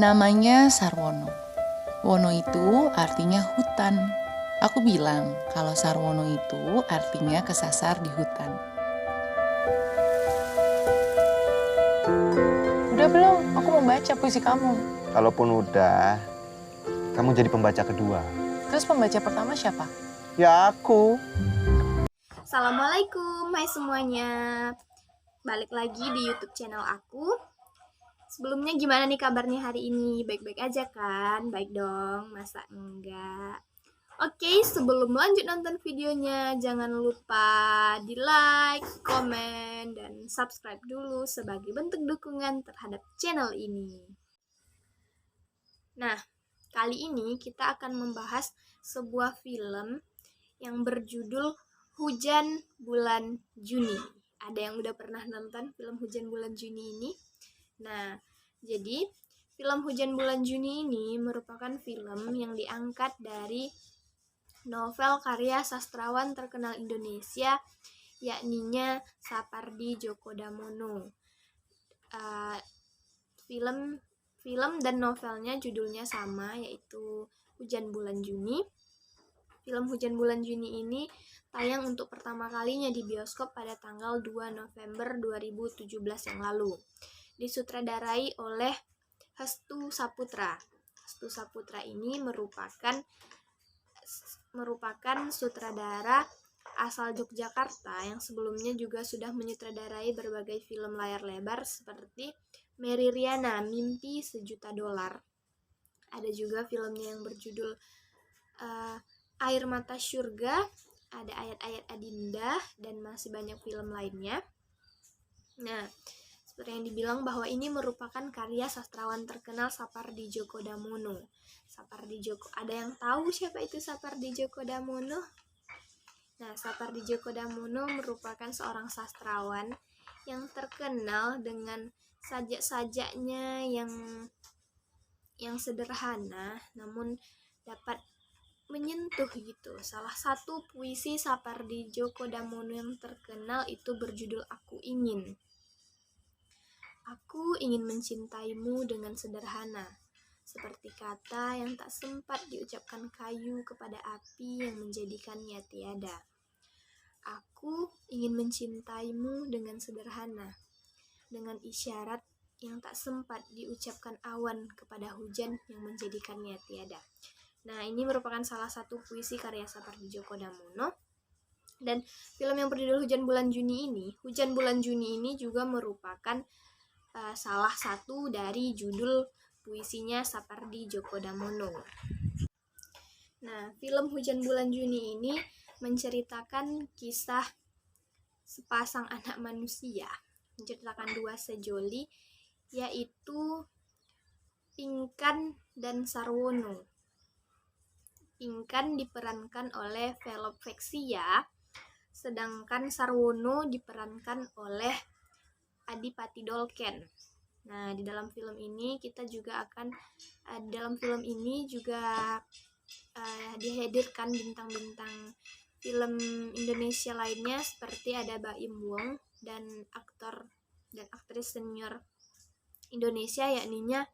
Namanya Sarwono. Wono itu artinya hutan. Aku bilang kalau Sarwono itu artinya kesasar di hutan. Udah belum? Aku mau baca puisi kamu. Kalaupun udah, kamu jadi pembaca kedua. Terus pembaca pertama siapa? Ya aku. Assalamualaikum, hai semuanya. Balik lagi di YouTube channel aku. Sebelumnya gimana nih kabarnya hari ini? Baik-baik aja kan? Baik dong, masa enggak? Oke, sebelum lanjut nonton videonya, jangan lupa di like, komen, dan subscribe dulu sebagai bentuk dukungan terhadap channel ini. Nah, kali ini kita akan membahas sebuah film yang berjudul Hujan Bulan Juni. Ada yang udah pernah nonton film Hujan Bulan Juni ini? Nah, jadi film Hujan Bulan Juni ini merupakan film yang diangkat dari novel karya sastrawan terkenal Indonesia, yakninya Sapardi Djoko Damono. Film dan novelnya judulnya sama, yaitu Hujan Bulan Juni. Film Hujan Bulan Juni ini tayang untuk pertama kalinya di bioskop pada tanggal 2 November 2017 yang lalu. Disutradarai oleh Hestu Saputra. Hestu Saputra ini merupakan sutradara asal Yogyakarta yang sebelumnya juga sudah menyutradarai berbagai film layar lebar seperti Mary Riana, Mimpi Sejuta Dolar. Ada juga filmnya yang berjudul Air Mata Syurga, ada Ayat-Ayat Adinda, dan masih banyak film lainnya. Nah, seperti yang dibilang bahwa ini merupakan karya sastrawan terkenal Sapardi Djoko Damono. Ada yang tahu siapa itu Sapardi Djoko Damono? Nah, Sapardi Djoko Damono merupakan seorang sastrawan yang terkenal dengan sajak-sajaknya yang sederhana namun dapat menyentuh gitu. Salah satu puisi Sapardi Djoko Damono yang terkenal itu berjudul Aku Ingin. Aku ingin mencintaimu dengan sederhana, seperti kata yang tak sempat diucapkan kayu kepada api yang menjadikannya tiada. Aku ingin mencintaimu dengan sederhana, dengan isyarat yang tak sempat diucapkan awan kepada hujan yang menjadikannya tiada. Nah, ini merupakan salah satu puisi karya Sapardi Djoko Damono. Dan film yang berjudul Hujan Bulan Juni ini juga merupakan salah satu dari judul puisinya Sapardi Djoko Damono. Nah, film Hujan Bulan Juni ini menceritakan kisah sepasang anak manusia, menceritakan dua sejoli, yaitu Pinkan dan Sarwono. Pinkan diperankan oleh Velop Vexia, sedangkan Sarwono diperankan oleh Adipati Dolken. Nah, di dalam film ini dihadirkan bintang-bintang film Indonesia lainnya seperti ada Baim Wong dan aktor dan aktris senior Indonesia yakninya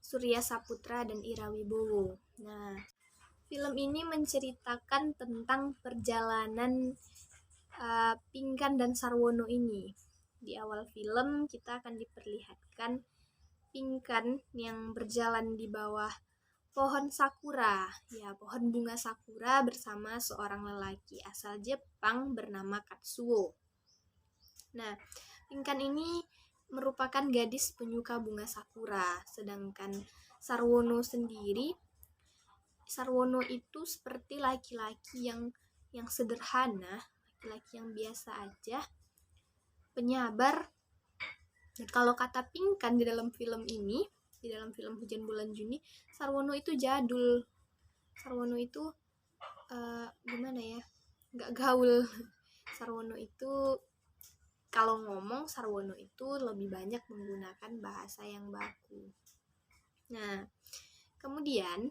Surya Saputra dan Ira Wibowo. Nah, film ini menceritakan tentang perjalanan Pinkan dan Sarwono ini. Di awal film kita akan diperlihatkan Pinkan yang berjalan di bawah pohon sakura, pohon bunga sakura bersama seorang lelaki asal Jepang bernama Katsuo. Nah, Pinkan ini merupakan gadis penyuka bunga sakura, sedangkan Sarwono itu seperti laki-laki yang sederhana, laki-laki yang biasa aja, penyabar. Dan kalau kata Pinkan di dalam film Hujan Bulan Juni, Sarwono itu jadul. Sarwono itu nggak gaul. Sarwono itu kalau ngomong, Sarwono itu lebih banyak menggunakan bahasa yang baku. Nah, kemudian,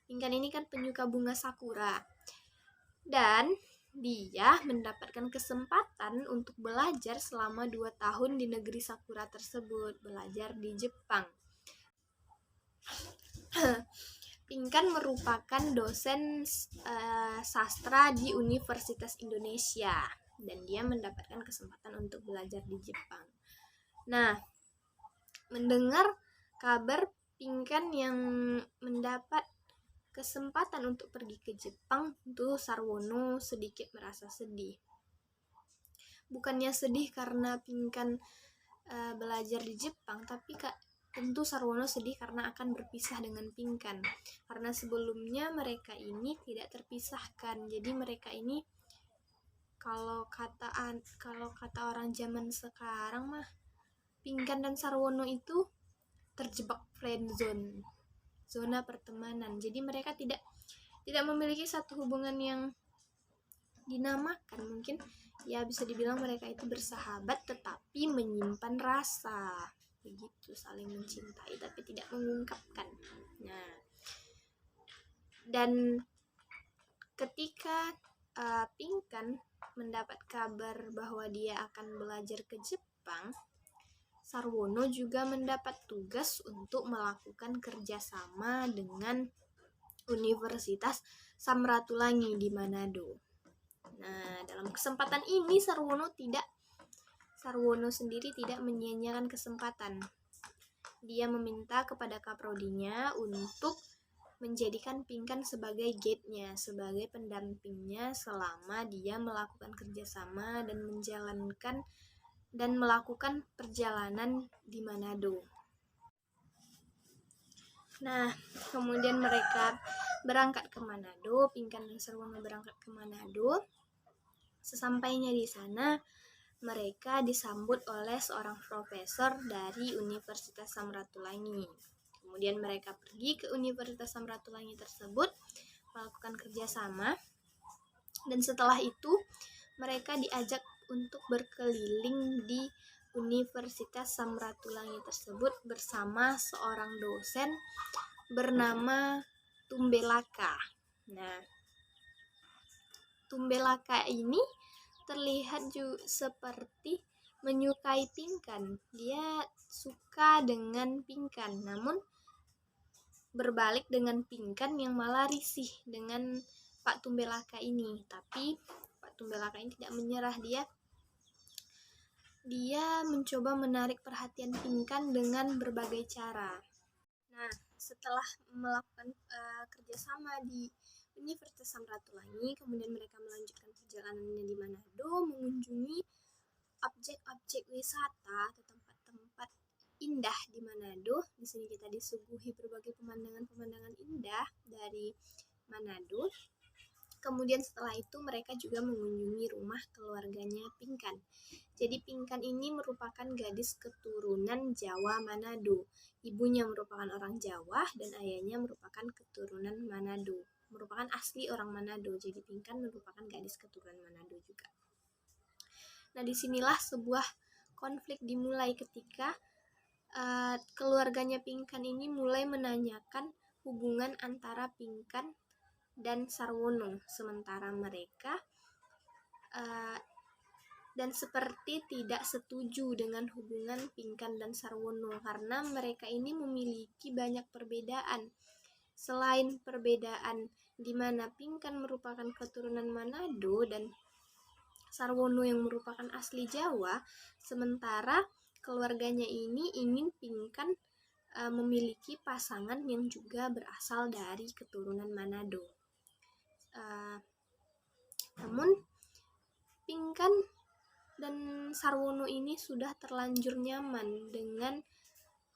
Pinkan ini kan penyuka bunga sakura. Dan dia mendapatkan kesempatan untuk belajar selama 2 tahun di negeri sakura tersebut, belajar di Jepang. Pinkan merupakan dosen sastra di Universitas Indonesia dan dia mendapatkan kesempatan untuk belajar di Jepang. Nah, mendengar kabar Pinkan yang mendapat kesempatan untuk pergi ke Jepang, tentu Sarwono sedikit merasa sedih. Bukannya sedih karena Pinkan belajar di Jepang, tapi tentu Sarwono sedih karena akan berpisah dengan Pinkan. Karena sebelumnya mereka ini tidak terpisahkan. Jadi mereka ini kalau kata orang zaman sekarang mah, Pinkan dan Sarwono itu terjebak friendzone, zona pertemanan. Jadi mereka tidak memiliki satu hubungan yang dinamakan. Mungkin ya bisa dibilang mereka itu bersahabat tetapi menyimpan rasa, begitu, saling mencintai tapi tidak mengungkapkan. Nah, dan ketika Pinkan mendapat kabar bahwa dia akan belajar ke Jepang, Sarwono juga mendapat tugas untuk melakukan kerjasama dengan Universitas Samratulangi di Manado. Nah, dalam kesempatan ini Sarwono sendiri tidak menyia-nyiakan kesempatan. Dia meminta kepada kaprodinya untuk menjadikan Pinkan sebagai guide-nya, sebagai pendampingnya selama dia melakukan kerjasama dan melakukan perjalanan di Manado. Nah, kemudian mereka berangkat ke Manado, Pinkan dan Sarwono berangkat ke Manado. Sesampainya di sana, mereka disambut oleh seorang profesor dari Universitas Samratulangi. Kemudian mereka pergi ke Universitas Samratulangi tersebut, melakukan kerjasama, dan setelah itu mereka diajak untuk berkeliling di Universitas Samratulangi tersebut bersama seorang dosen bernama Tumbelaka. Nah, Tumbelaka ini terlihat juga seperti menyukai Pinkan. Dia suka dengan Pinkan, namun berbalik dengan Pinkan yang malah risih dengan Pak Tumbelaka ini. Tapi Pak Tumbelaka ini tidak menyerah. Dia mencoba menarik perhatian Pinkan dengan berbagai cara. Nah, setelah melakukan kerjasama di Universitas Samratulangi, kemudian mereka melanjutkan perjalanannya di Manado, mengunjungi objek-objek wisata atau tempat-tempat indah di Manado. Di sini kita disuguhi berbagai pemandangan-pemandangan indah dari Manado. Kemudian setelah itu mereka juga mengunjungi rumah keluarganya Pinkan. Jadi Pinkan ini merupakan gadis keturunan Jawa Manado. Ibunya merupakan orang Jawa dan ayahnya merupakan keturunan Manado. Merupakan asli orang Manado. Jadi Pinkan merupakan gadis keturunan Manado juga. Nah, disinilah sebuah konflik dimulai ketika keluarganya Pinkan ini mulai menanyakan hubungan antara Pinkan dan Sarwono, sementara mereka dan seperti tidak setuju dengan hubungan Pinkan dan Sarwono karena mereka ini memiliki banyak perbedaan. Selain perbedaan di mana Pinkan merupakan keturunan Manado dan Sarwono yang merupakan asli Jawa, sementara keluarganya ini ingin Pinkan memiliki pasangan yang juga berasal dari keturunan Manado. Namun Pinkan dan Sarwono ini sudah terlanjur nyaman dengan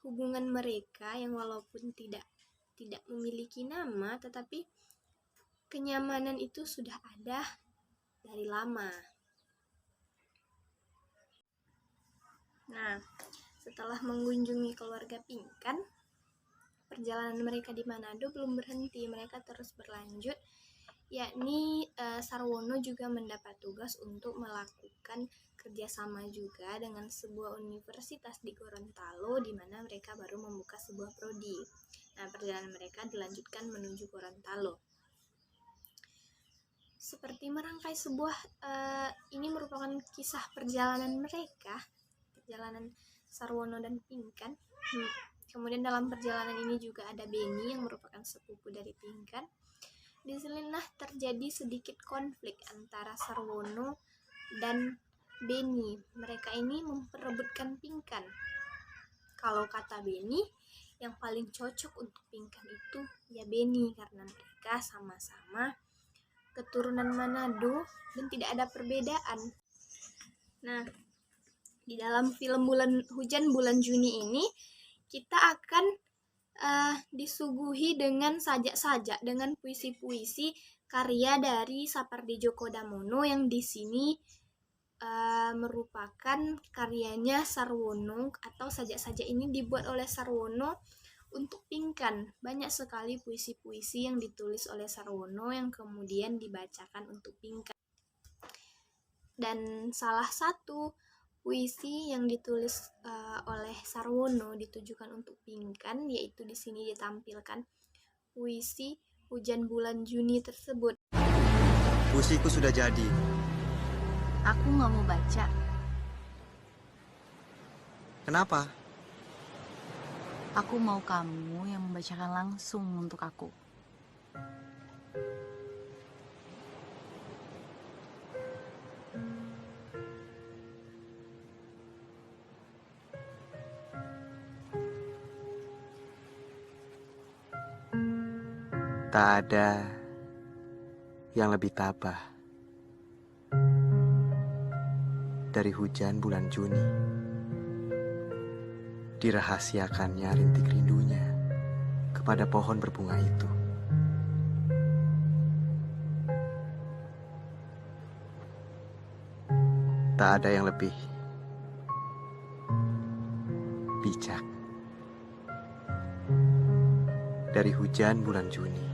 hubungan mereka yang walaupun tidak memiliki nama, tetapi kenyamanan itu sudah ada dari lama. Nah, setelah mengunjungi keluarga Pinkan, perjalanan mereka di Manado belum berhenti, mereka terus berlanjut, yakni Sarwono juga mendapat tugas untuk melakukan kerjasama juga dengan sebuah universitas di Gorontalo, di mana mereka baru membuka sebuah prodi. Nah, perjalanan mereka dilanjutkan menuju Gorontalo. Seperti merangkai ini merupakan kisah perjalanan mereka, perjalanan Sarwono dan Pinkan. Kemudian dalam perjalanan ini juga ada Benny yang merupakan sepupu dari Pinkan. Disinilah terjadi sedikit konflik antara Sarwono dan Benny. Mereka ini memperebutkan Pinkan. Kalau kata Benny, yang paling cocok untuk Pinkan itu ya Benny, karena mereka sama-sama keturunan Manado dan tidak ada perbedaan. Nah, di dalam film Hujan Bulan Juni ini kita akan disuguhi dengan sajak-sajak, dengan puisi-puisi karya dari Sapardi Djoko Damono yang di sini merupakan karyanya Sarwono, atau sajak-sajak ini dibuat oleh Sarwono untuk Pinkan. Banyak sekali puisi-puisi yang ditulis oleh Sarwono yang kemudian dibacakan untuk Pinkan. Dan salah satu puisi yang ditulis oleh Sarwono ditujukan untuk Pinkan, yaitu di sini ditampilkan puisi Hujan Bulan Juni tersebut. Puisiku sudah jadi. Aku nggak mau baca. Kenapa? Aku mau kamu yang membacakan langsung untuk aku. Tak ada yang lebih tabah dari hujan bulan Juni. Dirahasiakannya rintik rindunya kepada pohon berbunga itu. Tak ada yang lebih bijak dari hujan bulan Juni.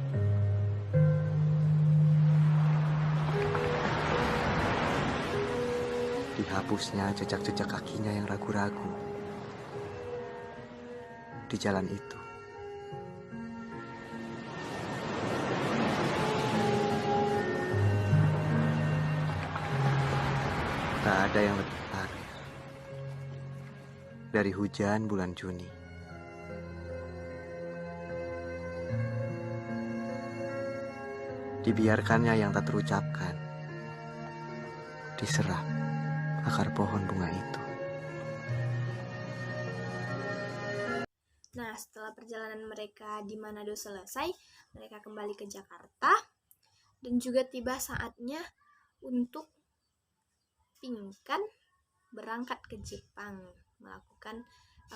Dihapusnya jejak-jejak kakinya yang ragu-ragu di jalan itu. Tak ada yang lebih parah dari hujan bulan Juni. Dibiarkannya yang tak terucapkan diserap akar pohon bunga itu. Nah, setelah perjalanan mereka di Manado selesai, mereka kembali ke Jakarta dan juga tiba saatnya untuk Pinkan berangkat ke Jepang,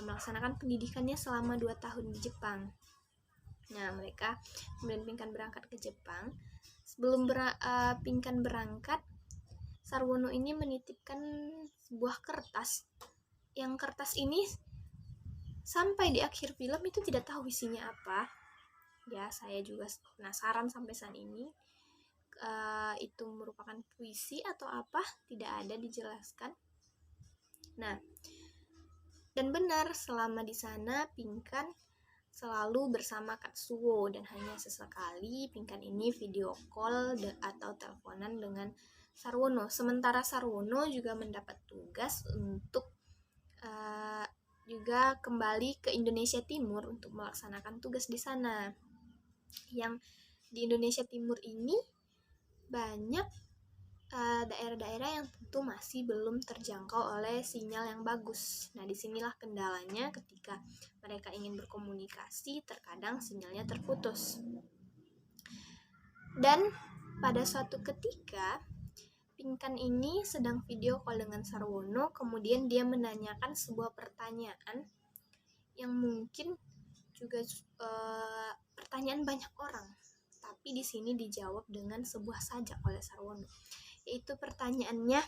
melaksanakan pendidikannya selama 2 tahun di Jepang. Nah, mereka kemudian Pinkan berangkat ke Jepang. Sebelum Pinkan berangkat, Sarwono ini menitipkan sebuah kertas. Yang kertas ini sampai di akhir film itu tidak tahu isinya apa. Ya, saya juga penasaran sampai saat ini. Itu merupakan puisi atau apa, tidak ada dijelaskan. Nah, dan benar selama di sana Pinkan selalu bersama Katsuo, dan hanya sesekali Pinkan ini video call atau teleponan dengan Sarwono. Sementara Sarwono juga mendapat tugas untuk juga kembali ke Indonesia Timur untuk melaksanakan tugas di sana. Yang di Indonesia Timur ini banyak daerah-daerah yang tentu masih belum terjangkau oleh sinyal yang bagus. Nah, disinilah kendalanya ketika mereka ingin berkomunikasi, terkadang sinyalnya terputus. Dan pada suatu ketika Pinkan ini sedang video call dengan Sarwono, kemudian dia menanyakan sebuah pertanyaan yang mungkin juga pertanyaan banyak orang, tapi di sini dijawab dengan sebuah sajak oleh Sarwono, yaitu pertanyaannya,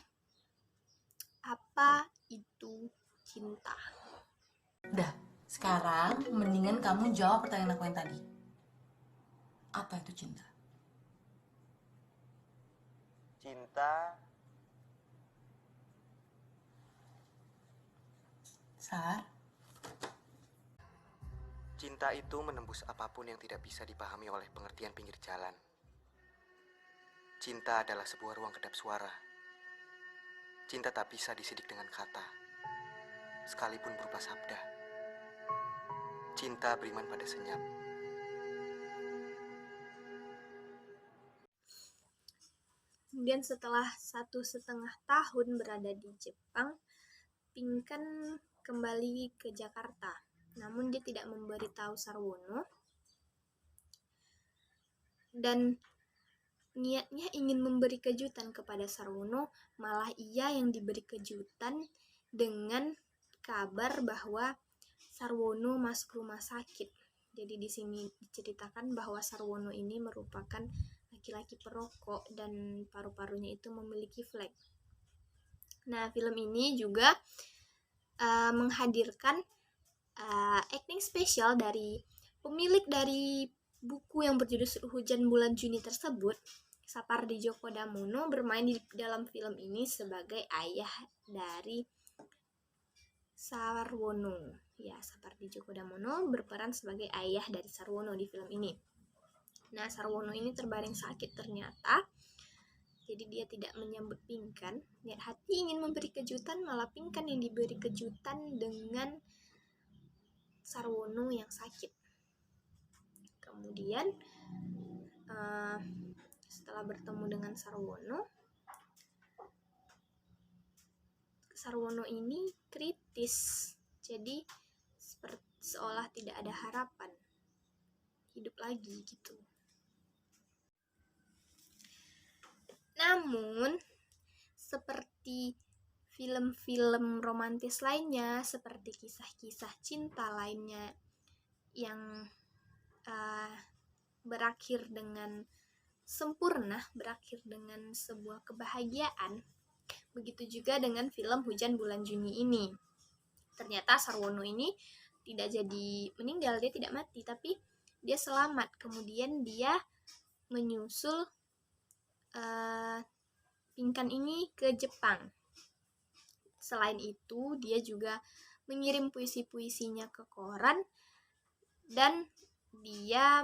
apa itu cinta? Udah, sekarang mendingan kamu jawab pertanyaan aku yang tadi. Apa itu cinta? Cinta Sar? Cinta itu menembus apapun yang tidak bisa dipahami oleh pengertian pinggir jalan. Cinta adalah sebuah ruang kedap suara. Cinta tak bisa disidik dengan kata, sekalipun berupa sabda. Cinta beriman pada senyap. Kemudian setelah 1,5 tahun berada di Jepang, Pinkan kembali ke Jakarta. Namun dia tidak memberitahu Sarwono dan niatnya ingin memberi kejutan kepada Sarwono, malah ia yang diberi kejutan dengan kabar bahwa Sarwono masuk rumah sakit. Jadi di sini diceritakan bahwa Sarwono ini merupakan laki-laki perokok dan paru-parunya itu memiliki flek. Nah, film ini juga menghadirkan acting spesial dari pemilik dari buku yang berjudul Hujan Bulan Juni tersebut. Sapardi Djoko Damono bermain di dalam film ini sebagai ayah dari Sarwono. Ya, Sapardi Djoko Damono berperan sebagai ayah dari Sarwono di film ini. Nah, Sarwono ini terbaring sakit ternyata. Jadi dia tidak menyambut Pinkan. Niat hati ingin memberi kejutan, malah Pinkan yang diberi kejutan dengan Sarwono yang sakit. Kemudian setelah bertemu dengan Sarwono ini kritis. Jadi seolah tidak ada harapan hidup lagi gitu. Namun, seperti film-film romantis lainnya, seperti kisah-kisah cinta lainnya yang berakhir dengan sempurna, berakhir dengan sebuah kebahagiaan, begitu juga dengan film Hujan Bulan Juni ini. Ternyata Sarwono ini tidak jadi meninggal, dia tidak mati, tapi dia selamat. Kemudian dia menyusul Pinkan ini ke Jepang. Selain itu, dia juga mengirim puisi-puisinya ke koran dan dia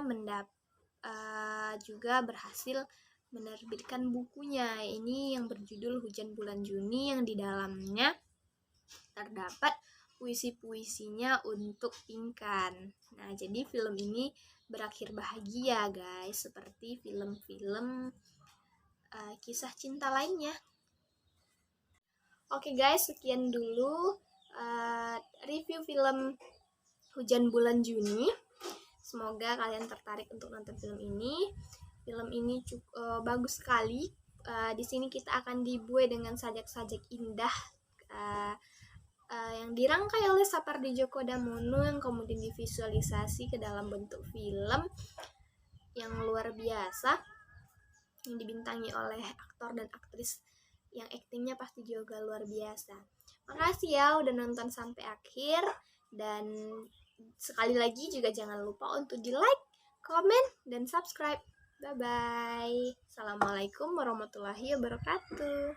juga berhasil menerbitkan bukunya ini yang berjudul Hujan Bulan Juni, yang di dalamnya terdapat puisi-puisinya untuk Pinkan. Nah, jadi film ini berakhir bahagia, guys, seperti film-film kisah cinta lainnya. Oke guys, sekian dulu review film Hujan Bulan Juni. Semoga kalian tertarik untuk nonton film ini. Film ini cukup bagus sekali. Di sini kita akan dibuai dengan sajak-sajak indah yang dirangkai oleh Sapardi Djoko Damono, yang kemudian divisualisasi ke dalam bentuk film yang luar biasa, yang dibintangi oleh aktor dan aktris yang aktingnya pasti juga luar biasa. Makasih ya udah nonton sampai akhir, dan sekali lagi juga jangan lupa untuk di like, komen, dan subscribe. Bye bye. Assalamualaikum warahmatullahi wabarakatuh.